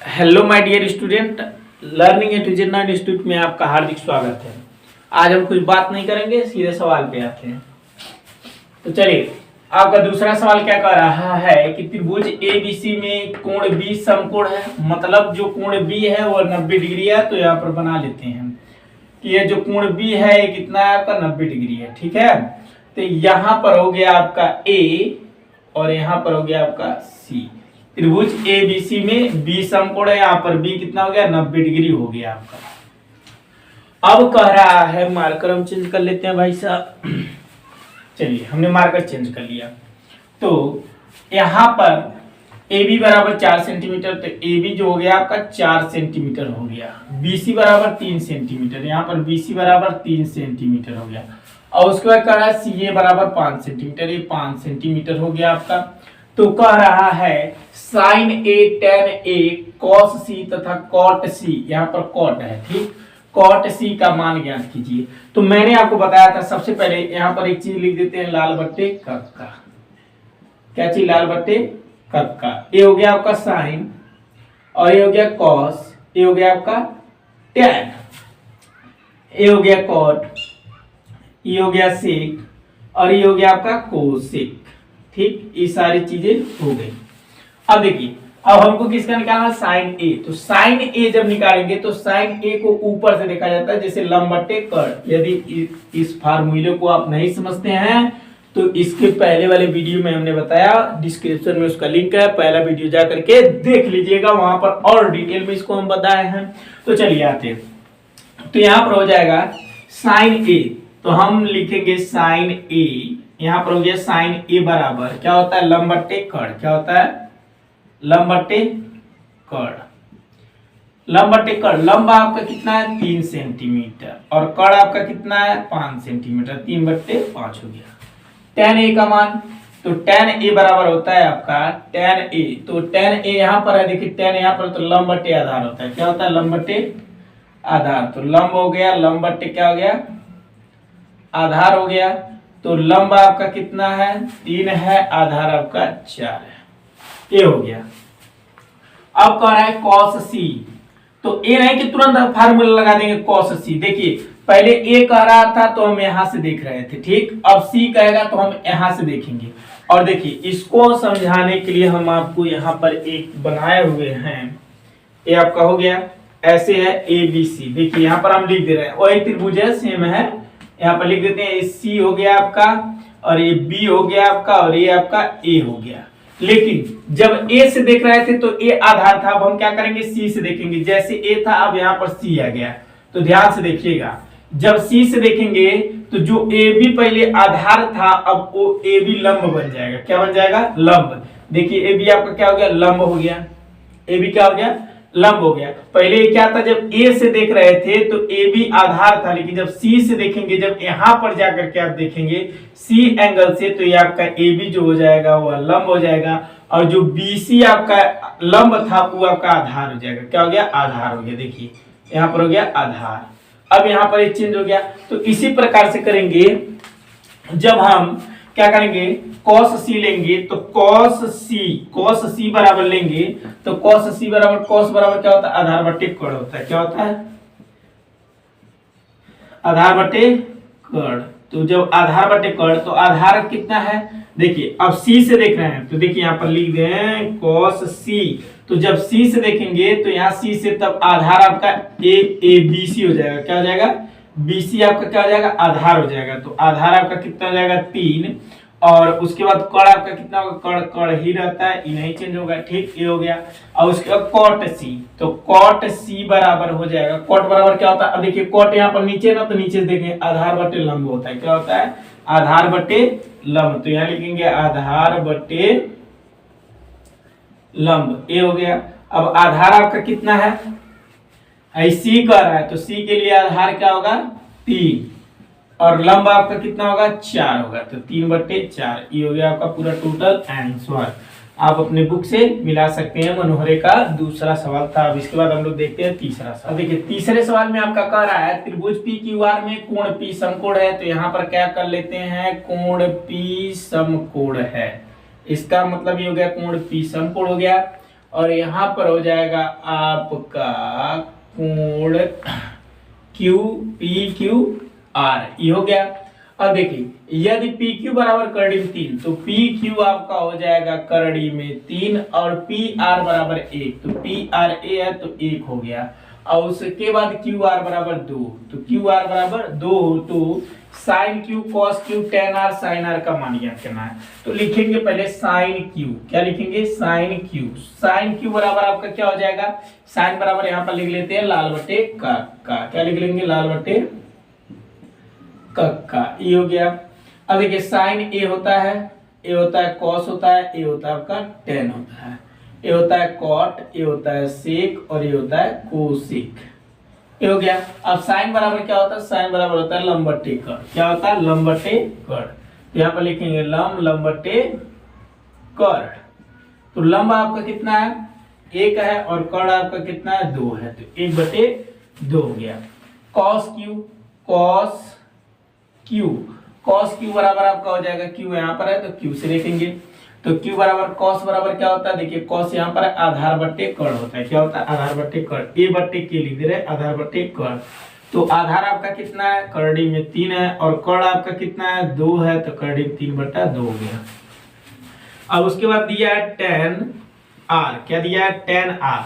Hello my dear student, learning at Vijaynarayan institute में आपका हार्दिक स्वागत है। आज हम कुछ बात नहीं करेंगे, सीधे सवाल पे आते हैं। तो चलिए, आपका दूसरा सवाल क्या कह रहा है कि त्रिभुज एबीसी में कोण बी समकोण है। मतलब जो कोण बी है वो 90 डिग्री है। तो यहाँ पर बना लेते हैं कि ये जो कोण बी है ये कितना है, आपका 90 डिग्री है। ठीक है, तो यहाँ पर हो गया आपका ए और यहाँ पर हो गया आपका सी। त्रिभुज एबीसी में बी समकोण है, यहाँ पर बी कितना हो गया, 90 डिग्री हो गया आपका। अब कह रहा है मार्कर हम चेंज कर लेते हैं भाई साहब। चलिए, हमने मार्कर चेंज कर लिया। तो यहाँ पर ए बी बराबर 4 सेंटीमीटर, तो ए बी जो हो गया आपका 4 सेंटीमीटर हो गया। बी सी बराबर 3 सेंटीमीटर, यहाँ पर बी सी बराबर 3 सेंटीमीटर हो गया। और उसके बाद कह रहा है सी ए बराबर 5 सेंटीमीटर, ये 5 सेंटीमीटर हो गया आपका। तो कह रहा है साइन ए टेन ए कॉस सी तथा कॉट सी, यहाँ पर कॉट है, ठीक, कॉट सी का मान ज्ञात कीजिए। तो मैंने आपको बताया था, सबसे पहले यहाँ पर एक चीज लिख देते हैं, लाल बट्टे कप का। क्या चीज, लाल बट्टे कप का। ये हो गया आपका साइन और ये हो गया कॉस, ये हो गया आपका टेन, ये हो गया कॉट, ये हो गया सेक और ये हो गया आपका कोसेक। ठीक, ये सारी चीजें हो गई। अब देखिए, अब हमको किसका निकालना, साइन ए। तो साइन ए जब निकालेंगे तो साइन ए को ऊपर से देखा जाता है, जैसे लंब बट्टे कर्ण। यदि इस फार्मूले को आप नहीं समझते हैं तो इसके पहले वाले वीडियो में हमने बताया, डिस्क्रिप्शन में उसका लिंक है, पहला वीडियो जा करके देख लीजिएगा, वहां पर और डिटेल में इसको हम बताए हैं। तो चलिए आते हैं। तो यहाँ पर हो जाएगा साइन ए, तो हम लिखेंगे साइन ए, यहाँ पर हो गया साइन ए बराबर क्या होता है, लंब बट्टे कर्ण। क्या होता है, लंब बट्टे कर्ण। लंब बट्टे कर्ण, लंब आपका कितना है 3 सेंटीमीटर और कर्ण आपका कितना है 5 सेंटीमीटर, 3 बट्टे 5 हो गया। टेन ए का मान, तो टेन ए बराबर होता है आपका टेन ए। तो टेन ए यहाँ पर है, देखिए टेन यहाँ पर, तो लंब बट्टे आधार होता है। क्या होता है, लंब बट्टे आधार। तो लंब हो गया, लंब बट्टे क्या हो गया, आधार हो गया। तो लंब आपका कितना है 3 है, आधार आपका 4 है, ये हो गया। अब कह रहा है cos c, तो ए नहीं कि तुरंत फार्मूला लगा देंगे cos c। देखिए पहले ए कह रहा था तो हम यहां से देख रहे थे, ठीक, अब c कहेगा तो हम यहां से देखेंगे। और देखिए इसको समझाने के लिए हम आपको यहाँ पर एक बनाए हुए हैं, ये आपका हो गया ऐसे है ए बी सी। देखिए यहाँ पर हम लिख दे रहे हैं, वही त्रिभुज है, सेम है, यहाँ पर लिख देते हैं सी हो गया आपका और ये बी हो गया आपका और ये आपका ए हो गया। लेकिन जब ए से देख रहे थे तो ए आधार था, अब हम क्या करेंगे, सी से देखेंगे। जैसे ए था अब यहाँ पर सी आ गया। तो ध्यान से देखिएगा, जब सी से देखेंगे तो जो ए बी पहले आधार था अब वो ए बी लंब बन जाएगा। क्या बन जाएगा, लंब। देखिए ए बी आपका क्या हो गया, लंब हो गया। ए बी क्या हो गया, लंब हो गया। पहले क्या था, जब ए से देख रहे थे तो ए बी आधार था, लेकिन जब सी से देखेंगे, जब यहां पर जाकर के आप देखेंगे सी एंगल से, तो ये आपका ए बी जो हो जाएगा वो लंब हो जाएगा और जो बी सी आपका लंब था वो आपका आधार हो जाएगा। क्या हो गया, आधार हो गया। देखिए यहाँ पर हो गया आधार, अब यहाँ पर एक चेंज हो गया। तो इसी प्रकार से करेंगे, जब हम क्या करेंगे, cos c लेंगे तो cos c बराबर लेंगे तो cos c बराबर, cos बराबर क्या होता है, आधार बट्टे कर्ण होता है। क्या होता है, आधार बट्टे कर्ण। तो जब आधार बट्टे कर्ण, तो आधार कितना है, देखिए अब c से देख रहे हैं तो देखिए यहाँ पर लिख दें cos c। तो जब c से देखेंगे तो यहाँ c से, तब आधार आपका ए बी सी हो जाएगा। क्या हो जाएगा, BC आपका क्या हो जाएगा, आधार हो जाएगा। तो आधार आपका कितना हो जाएगा 3 और उसके बाद कर्ण आपका कितना होगा, कर्ण कर्ण ही रहता है, ये नहीं चेंज होगा, ठीक, ये हो गया। और उसके बाद cot c, तो cot c बराबर हो जाएगा, cot बराबर क्या होता है, अब देखिए cot यहाँ पर नीचे ना, तो नीचे से देखेंगे आधार बटे लंब होता है। क्या होता है, आधार बटे लंब। तो यहाँ लिखेंगे आधार बटे लंब, ये हो गया। अब आधार आपका कितना है, सी कर रहा है तो सी के लिए आधार क्या होगा 3 और लंब आपका कितना होगा 4 होगा। तो 3/4, ये हो गया आपका पूरा टोटल आंसर। आप अपने बुक से मिला सकते हैं। मनोहरे का दूसरा सवाल था। अब इसके बाद हम लोग देखते हैं तीसरा सवाल। देखिए तीसरे सवाल में आपका कह रहा है त्रिभुज पी क्यू आर में कोण पी समकोण है। तो यहाँ पर क्या कर लेते हैं, कोण पी समकोण है, इसका मतलब ये हो गया कोण पी समकोण हो गया। और यहाँ पर हो जाएगा आपका कोण क्यू पी क्यू आर, ये हो गया। अब देखिए यदि पी क्यू बराबर करड़ी में 3 तो पी क्यू आपका हो जाएगा करड़ी में 3 और पी आर बराबर 1, तो पी आर ए है तो 1 हो गया। और उसके बाद क्यू आर बराबर 2, तो क्यू आर बराबर 2 हो तो sine Q cos Q tan R sine R का मान ज्ञात करना है। तो लिखेंगे पहले साइन क्यू, क्या लिखेंगे साइन क्यू। साइन क्यू बराबर आपका क्या हो जाएगा, साइन बराबर यहाँ पर लिख लेते हैं लाल बटे का, क्या लिख लेंगे लाल बटे का, ये हो गया। अब देखिए साइन ए होता है, ए होता है कॉस होता है, ए होता है आपका टेन होता है, ए होता है कॉट, ए होता है सेक और ये होता है कोसेक, ये हो गया। अब साइन बराबर क्या होता है, साइन बराबर होता है लंब बटे कर्ण, क्या होता है लंब बटे कर्ण। यहाँ पर लिखेंगे लंब बटे कर्ण। तो लंब आपका कितना है 1 है और कर्ण आपका कितना है 2 है, तो 1 बटे 2 हो गया। कॉस क्यू बराबर आपका हो जाएगा, क्यू यहाँ पर है तो क्यू से लिखेंगे। तो क्यू बराबर कॉस बराबर क्या होता है, देखिए कॉस यहाँ पर आधार बट्टे कर्ण होता है, क्या होता है आधार बट्टे कर्ण, ए बट्टे के लिख दे रहे आधार बट्टे कर्ण। तो आधार आपका कितना है करड़ी में 3 है और कर्ण आपका कितना है 2 है, तो करड़ी में 3/2 हो गया। अब उसके बाद दिया है टेन आर, क्या दिया है टेन आर।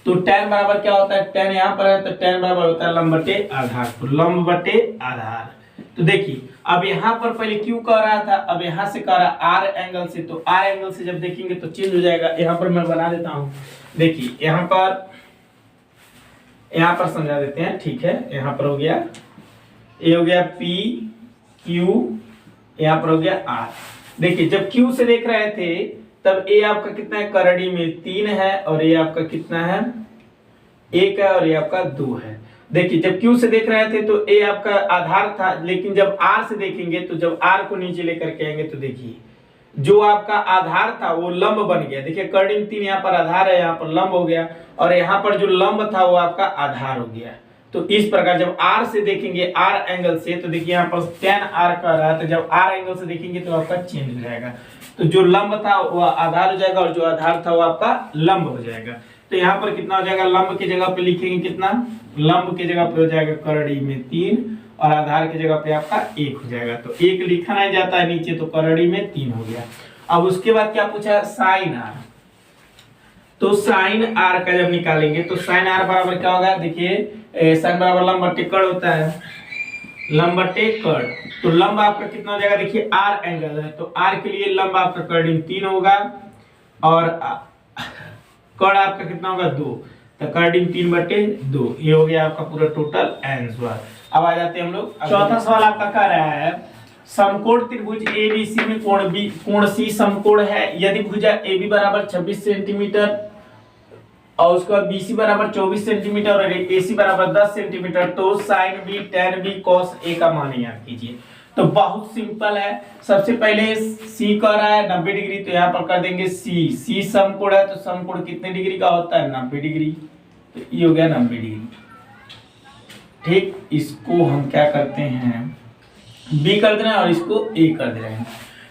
तो टेन बराबर क्या होता है, टेन यहाँ पर है तो टेन बराबर होता है लंब बटे आधार, तो लंब बटे आधार। तो देखिए अब यहाँ पर पहले क्यू कह रहा था, अब यहाँ से कह रहा आर एंगल से, तो आर एंगल से जब देखेंगे तो चेंज हो जाएगा। यहाँ पर मैं बना देता हूँ, देखिए यहाँ पर समझा देते हैं, ठीक है। यहाँ पर हो गया ये हो गया पी क्यू, यहाँ पर हो गया आर। देखिए जब क्यू से देख रहे थे तब ए आपका कितना है करड़ी में 3 है और ये आपका कितना है 1 है और ये आपका 2 है। देखिए जब क्यू से देख रहे थे तो ए आपका आधार था, लेकिन जब आर से देखेंगे तो जब आर को नीचे लेकर के आएंगे तो देखिए जो आपका आधार था वो लंब बन गया। देखिए करड़ी में 3 यहाँ पर आधार है, यहाँ पर लंब हो गया और यहाँ पर जो लंब था वो आपका आधार हो गया। तो इस प्रकार जब आर से देखेंगे आर एंगल से, तो देखिए यहाँ पर टेन आर का रहा है, तो जब आर एंगल से देखेंगे तो आपका चेंज हो जाएगा। तो जो लंब था वो आधार हो जाएगा और जो आधार था वो आपका लंब हो जाएगा। तो यहाँ पर कितना हो जाएगा, लंब की जगह पे लिखेंगे कितना, लंब की जगह पे हो जाएगा करड़ी में 3 और आधार की जगह पे आपका 1 हो जाएगा। तो 1 लिखा नहीं जाता है नीचे, तो करड़ी में 3 हो गया। अब उसके बाद क्या पूछा साइन आर, तो साइन आर का जब निकालेंगे तो साइन आर बराबर क्या होगा, देखिए साइन बराबर लंब बटे कर्ण होता है, लंब बटे कर्ण। तो लंब आपका कितना हो जाएगा, देखिए आर एंगल है तो आर के लिए लंब आपका करड़ी में 3 होगा और कर्ण आपका कितना होगा 2, तो करड़ी में 3/2, ये हो गया आपका पूरा टोटल आंसर। अब आ जाते हैं हम लोग, चौथा सवाल आपका कह रहा है समकोण त्रिभुज एबीसी में कोण सी समकोण है यदि भुजा AB बराबर 26 सेंटीमीटर और उसके बाद BC बराबर 24 सेंटीमीटर और AC बराबर 10 सेंटीमीटर, तो sign B tan B cos A का मान याद कीजिए। तो बहुत सिंपल है, सबसे पहले C कह रहा है 90 डिग्री, तो यहाँ पर कर देंगे C समकोण है, तो समकोण कितने डिग्री का होता है 90 डिग्री, तो ये हो गया 90 डिग्री। ठीक, इसको हम क्या करते हैं B कर दे रहे हैं और इसको A कर दे रहे हैं।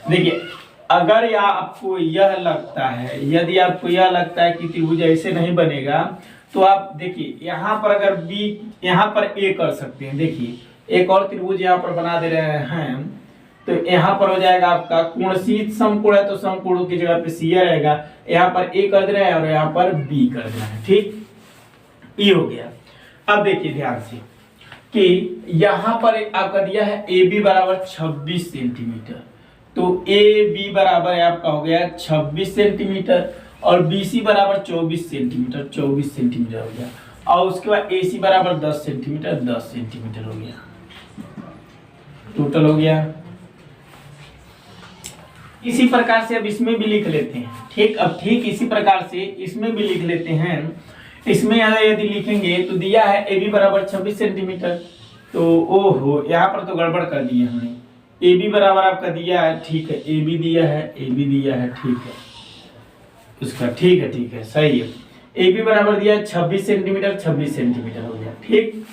देखिए अगर या आपको यह लगता है, यदि आपको यह लगता है कि त्रिभुज ऐसे नहीं बनेगा, तो आप देखिए यहाँ पर अगर B यहाँ पर A कर सकते हैं। देखिए एक और त्रिभुज यहाँ पर बना दे रहे हैं, तो यहाँ पर हो जाएगा आपका कोण C समकोण है, तो समकोण की जगह पे C रहेगा, यहाँ पर A कर दे रहे हैं और यहाँ पर B कर दे रहे हैं। ठीक, ये हो गया। अब देखिए ध्यान से कि यहाँ पर आपका दिया है AB बराबर 26 सेंटीमीटर, तो AB बराबर आपका हो गया 26 सेंटीमीटर और BC बराबर 24 सेंटीमीटर, 24 सेंटीमीटर हो गया और उसके बाद AC बराबर 10 सेंटीमीटर, 10 सेंटीमीटर हो गया, टोटल हो गया। इसी प्रकार से अब इसमें भी लिख लेते हैं। ठीक, अब ठीक इसी प्रकार से इसमें भी लिख लेते हैं। इसमें अगर यदि लिखेंगे तो दिया है AB बराबर 26 सेंटीमीटर, तो ओहो यहाँ पर तो गड़बड़ कर दिया हमने। AB बराबर आपका दिया है, ठीक है, AB दिया है, ठीक है, उसका ठीक है, सही है। AB बराबर दिया है 26 सेंटीमीटर, 26 सेंटीमीटर हो गया। ठीक,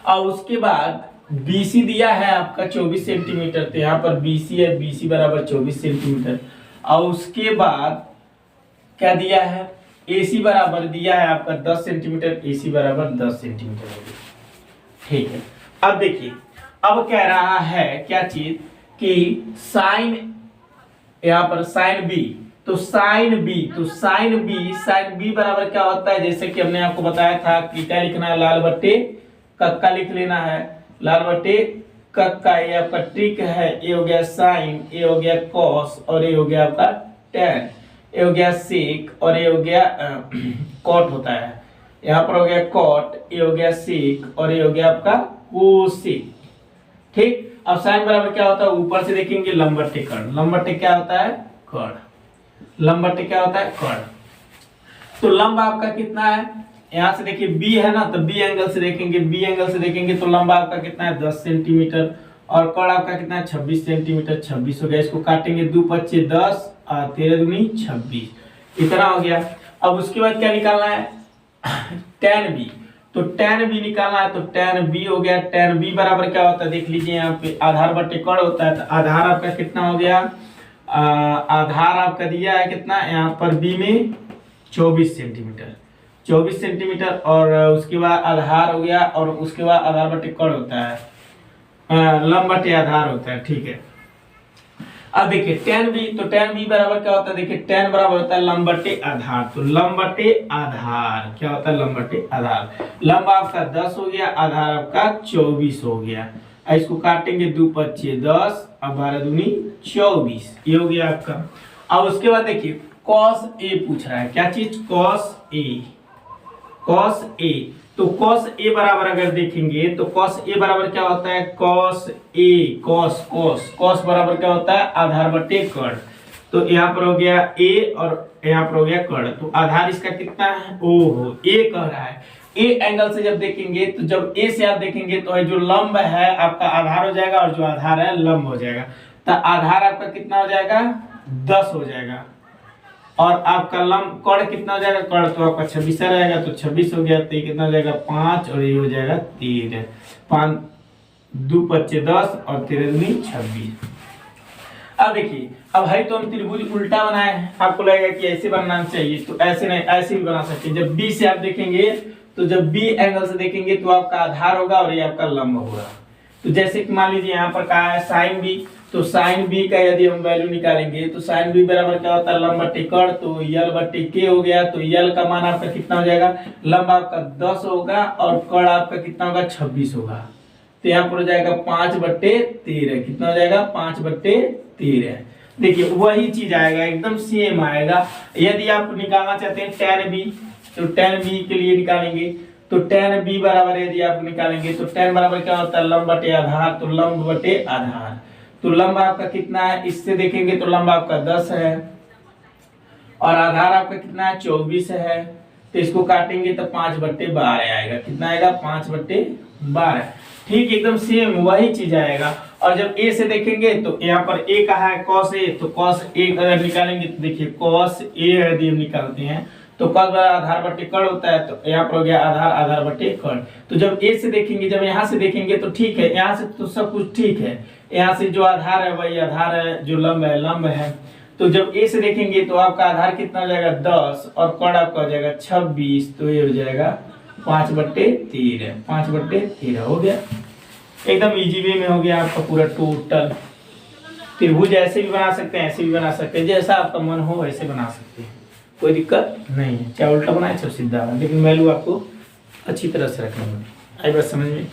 और उसके बाद BC दिया है आपका 24 सेंटीमीटर, तो यहाँ पर BC है, BC बराबर 24 सेंटीमीटर और उसके बाद क्या दिया है, AC बराबर दिया है आपका 10 सेंटीमीटर, AC बराबर 10 सेंटीमीटर हो गया। ठीक है, अब देखिए, अब कह रहा है क्या चीज कि साइन, यहाँ पर साइन बी, तो साइन बी बराबर क्या होता है, जैसे कि हमने आपको बताया था कि क्या लिखना है, लाल बट्टे कक्का लिख लेना है, लाल बट्टे कक्का, ये आपका ट्रिक है। ये हो गया साइन, ये हो गया कॉस, और ये हो गया आपका टैन, ये हो गया सेक, और ये हो गया कॉट होता है, यहाँ पर हो गया कॉट, ये हो गया सेक, और ये हो गया आपका कोसेक। ठीक, अब साइन बराबर क्या होता है, ऊपर से देखेंगे लंब बट्टे कर्ण, लंब बट्टे क्या होता है, कर्ण, लंब बट्टे क्या होता है, कर्ण। तो लंब आपका कितना है, यहाँ से देखिए बी है ना, तो बी एंगल से देखेंगे, बी एंगल से देखेंगे तो लंबा आपका कितना है 10 सेंटीमीटर, और कर्ण आपका कितना है 26 सेंटीमीटर, 26 हो गया। इसको काटेंगे 2 पच्चे 10 और 13 दूनी 26, इतना हो गया। अब उसके बाद क्या निकालना है, tan बी, तो tan बी निकालना है, तो tan बी हो गया, tan बी बराबर क्या होता है, देख लीजिए यहाँ पे आधार बटे कर्ण होता है, तो आधार आपका कितना हो गया, आधार आपका दिया है कितना, यहाँ पर बी में 24 सेंटीमीटर, 24 सेंटीमीटर, और उसके बाद आधार हो गया, और उसके बाद आधार बटे कर्ण होता है, लंब बटे आधार होता है। ठीक है, अब देखिए tan बी, तो tan बी बराबर क्या होता है, देखिए tan बराबर होता है लंब बटे आधार, तो लंब बटे आधार क्या होता है, लंब बटे आधार, लंब आपका 10 हो गया, आधार आपका 24 हो गया। इसको काटेंगे 2 पच्चे 10 और 12 दूनी 24, ये हो गया आपका। अब उसके बाद देखिए cos A पूछ रहा है, क्या चीज, cos A, cos A, तो cos A बराबर अगर देखेंगे तो cos A बराबर क्या होता है, cos A, cos बराबर क्या होता है, आधार बटे कर्ण, तो यहाँ पर हो गया A और यहाँ पर हो गया कर्ण, तो आधार इसका कितना है, ओहो A कह रहा है। A एंगल से जब देखेंगे, तो जब A से आप देखेंगे तो जो लंब है आपका आधार हो जाएगा, और जो आधार है लंब हो जाएगा, तो आधार आपका कितना हो जाएगा 10 हो जाएगा, और आपका लंब कर्ण कितना हो जाएगा, कर्ण तो आपका 26 रहेगा, तो 26 हो गया, तो ये कितना हो जाएगा 5, और ये हो जाएगा 13, 5 2 पच्चे 10 और 13 दूनी 26। अब देखिए, अब है तो हम त्रिभुज उल्टा बनाए हैं, आपको लगेगा कि ऐसे बनना चाहिए, तो ऐसे नहीं, ऐसे भी बना सकते हैं। जब बी से आप देखेंगे, तो जब बी एंगल से देखेंगे तो आपका आधार होगा और ये आपका लंब होगा। तो जैसे कि मान लीजिए यहाँ पर कहा है साइन बी, तो साइन बी का यदि हम वैल्यू निकालेंगे तो साइन बी बराबर क्या होता है, लंब बटे कर्ण, तो यल बटे के हो गया, तो यल का मान आपका कितना हो जाएगा, लंब आपका 10 होगा और कर्ण आपका कितना होगा 26 होगा, तो यहाँ पर हो जाएगा 5/13, कितना हो जाएगा 5/13। देखिए वही चीज आएगा, एकदम सेम आएगा। यदि आप निकालना चाहते हैं tan b, तो tan b के लिए निकालेंगे, तो tan b बराबर यदि आप निकालेंगे तो tan बराबर क्या होता है, लंब बटे आधार, तो लंब बटे आधार, तो लंब आपका कितना है, इससे देखेंगे तो लंब आपका 10 है और आधार आपका कितना है 24 है, तो इसको काटेंगे तो 5/12 आएगा, कितना आएगा 5/12। ठीक, एकदम सेम वही चीज आएगा। और जब a से देखेंगे तो यहाँ पर a का है cos a, तो cos a अगर निकालेंगे तो देखिए cos a यदि हम निकालते हैं तो cos बराबर आधार बटे कर्ण होता है, तो यहाँ पर हो गया आधार, आधार बटे कर्ण। तो जब a से देखेंगे, जब यहाँ से देखेंगे तो ठीक है, यहाँ से तो सब कुछ ठीक है, यहाँ से जो आधार है वही आधार है, जो लंब है लंब है। तो जब a से देखेंगे तो आपका आधार कितना हो जाएगा 10 और कर्ण आपका हो जाएगा 26, तो ये हो जाएगा 5/13, 5/13 हो गया। एकदम इजी वे में हो गया आपका पूरा टोटल। त्रिभुज ऐसे भी बना सकते हैं, ऐसे भी बना सकते हैं, जैसा आपका मन हो वैसे बना सकते हैं, कोई दिक्कत नहीं है, चाहे उल्टा बनाए चाहे सीधा, लेकिन वैल्यू आपको अच्छी तरह से रखनी होगी। आई बात समझ में।